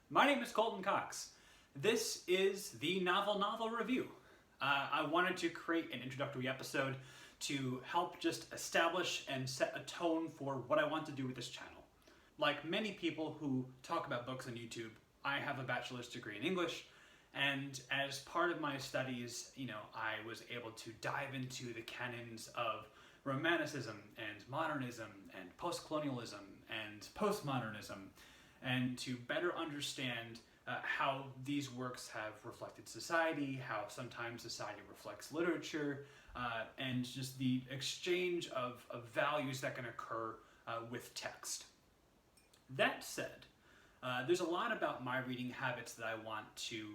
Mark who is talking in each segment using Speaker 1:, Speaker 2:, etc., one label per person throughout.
Speaker 1: My name is Colton Cox. This is the Novel Review. I wanted to create an introductory episode to help just establish and set a tone for what I want to do with this channel. Like many people who talk about books on YouTube, I have a bachelor's degree in English, and as part of my studies, I was able to dive into the canons of Romanticism and modernism and post-colonialism and postmodernism, and to better understand how these works have reflected society, how sometimes society reflects literature, and just the exchange of values that can occur with text. That said, there's a lot about my reading habits that I want to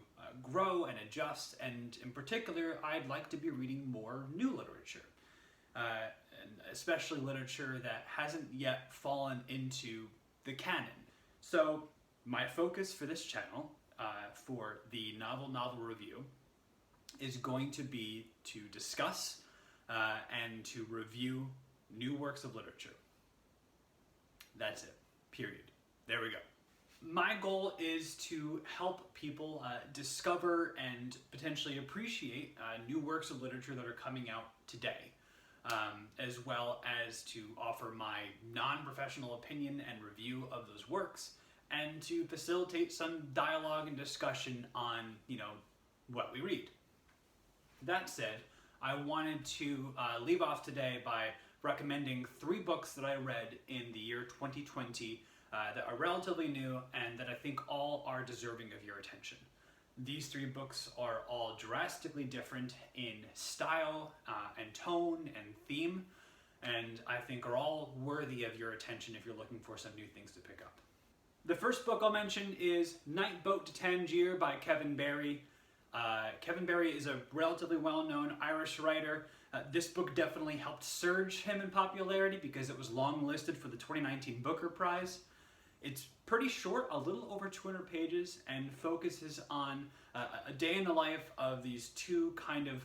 Speaker 1: grow and adjust, and in particular, I'd like to be reading more new literature, and especially literature that hasn't yet fallen into the canon. So my focus for this channel, for the Novel Review, is going to be to discuss and to review new works of literature. That's it. Period. There we go. My goal is to help people discover and potentially appreciate new works of literature that are coming out today, as well as to offer my non-professional opinion and review of those works, and to facilitate some dialogue and discussion on, what we read. That said, I wanted to leave off today by recommending 3 books that I read in the year 2020 that are relatively new and that I think all are deserving of your attention. These 3 books are all drastically different in style and tone and theme, and I think are all worthy of your attention if you're looking for some new things to pick up. The first book I'll mention is Night Boat to Tangier by Kevin Barry. Kevin Barry is a relatively well-known Irish writer. This book definitely helped surge him in popularity because it was long-listed for the 2019 Booker Prize. It's pretty short, a little over 200 pages, and focuses on a day in the life of these 2 kind of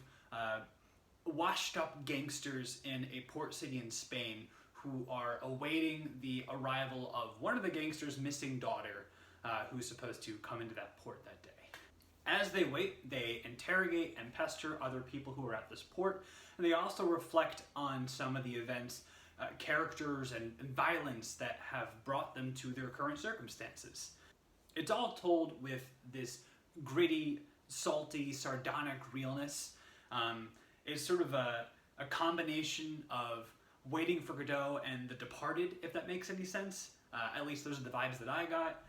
Speaker 1: washed-up gangsters in a port city in Spain who are awaiting the arrival of one of the gangsters' missing daughter, who's supposed to come into that port that day. As they wait, they interrogate and pester other people who are at this port, and they also reflect on some of the events, characters, and violence that have brought them to their current circumstances. It's all told with this gritty, salty, sardonic realness. It's sort of a combination of Waiting for Godot and The Departed, if that makes any sense. At least those are the vibes that I got.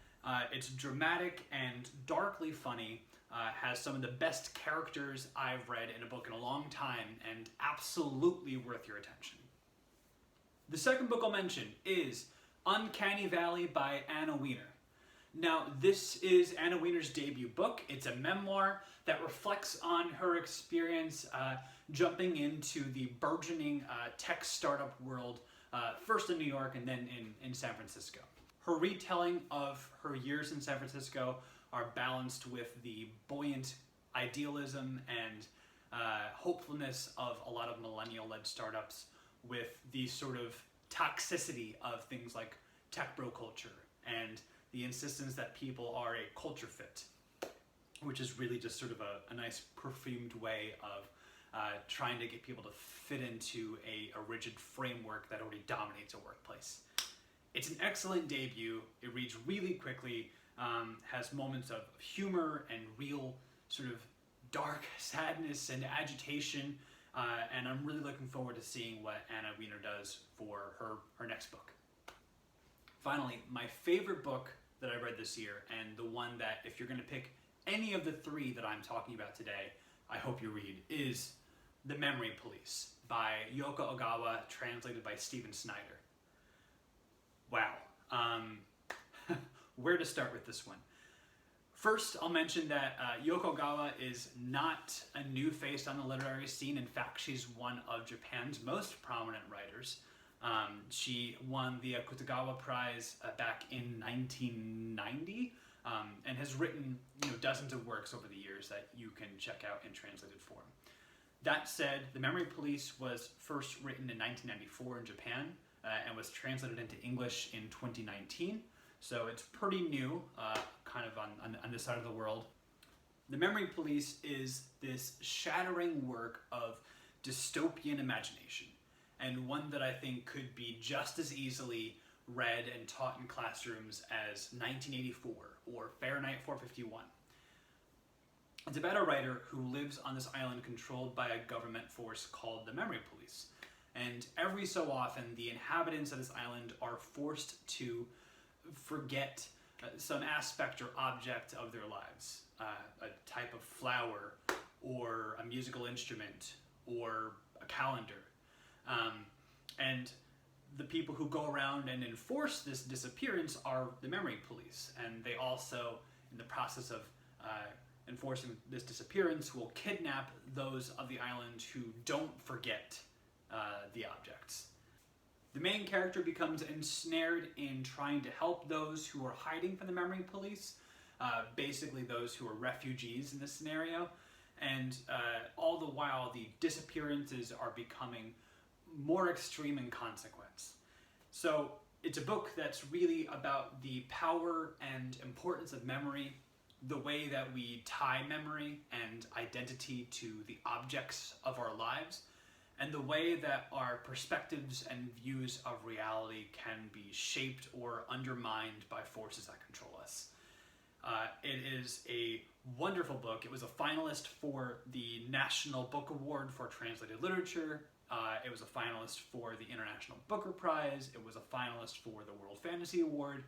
Speaker 1: It's dramatic and darkly funny, has some of the best characters I've read in a book in a long time, and absolutely worth your attention. The second book I'll mention is Uncanny Valley by Anna Wiener. Now, this is Anna Wiener's debut book. It's a memoir that reflects on her experience jumping into the burgeoning tech startup world, first in New York and then in San Francisco. Her retelling of her years in San Francisco are balanced with the buoyant idealism and hopefulness of a lot of millennial-led startups, with the sort of toxicity of things like tech bro culture and the insistence that people are a culture fit, which is really just sort of a nice perfumed way of trying to get people to fit into a rigid framework that already dominates a workplace. It's an excellent debut. It reads really quickly, has moments of humor and real sort of dark sadness and agitation, and I'm really looking forward to seeing what Anna Wiener does for her next book. Finally, my favorite book that I read this year, and the one that if you're going to pick any of the 3 that I'm talking about today, I hope you read, is The Memory Police by Yoko Ogawa, translated by Stephen Snyder. Wow. Where to start with this one? First, I'll mention that Yoko Ogawa is not a new face on the literary scene. In fact, she's one of Japan's most prominent writers. She won the Akutagawa Prize back in 1990 and has written dozens of works over the years that you can check out in translated form. That said, The Memory Police was first written in 1994 in Japan and was translated into English in 2019. So it's pretty new, kind of on this side of the world. The Memory Police is this shattering work of dystopian imagination, and one that I think could be just as easily read and taught in classrooms as 1984 or Fahrenheit 451. It's about a writer who lives on this island controlled by a government force called the Memory Police. And every so often, the inhabitants of this island are forced to forget some aspect or object of their lives. A type of flower, or a musical instrument, or a calendar. And the people who go around and enforce this disappearance are the Memory Police. And they also, in the process of enforcing this disappearance, will kidnap those of the island who don't forget the objects. The main character becomes ensnared in trying to help those who are hiding from the Memory Police, basically those who are refugees in this scenario, and all the while the disappearances are becoming more extreme in consequence. So it's a book that's really about the power and importance of memory, the way that we tie memory and identity to the objects of our lives, and the way that our perspectives and views of reality can be shaped or undermined by forces that control us. It is a wonderful book. It was a finalist for the National Book Award for Translated Literature. It was a finalist for the International Booker Prize. It was a finalist for the World Fantasy Award.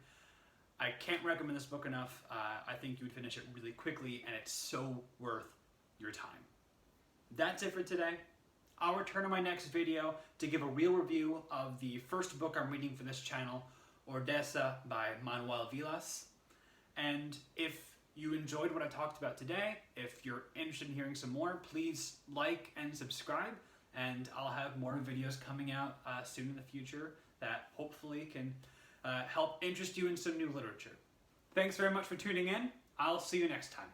Speaker 1: I can't recommend this book enough. I think you would finish it really quickly, and it's so worth your time. That's it for today. I'll return in my next video to give a real review of the first book I'm reading for this channel, Ordesa by Manuel Vilas. And if you enjoyed what I talked about today, if you're interested in hearing some more, please like and subscribe, and I'll have more videos coming out soon in the future that hopefully can help interest you in some new literature. Thanks very much for tuning in. I'll see you next time.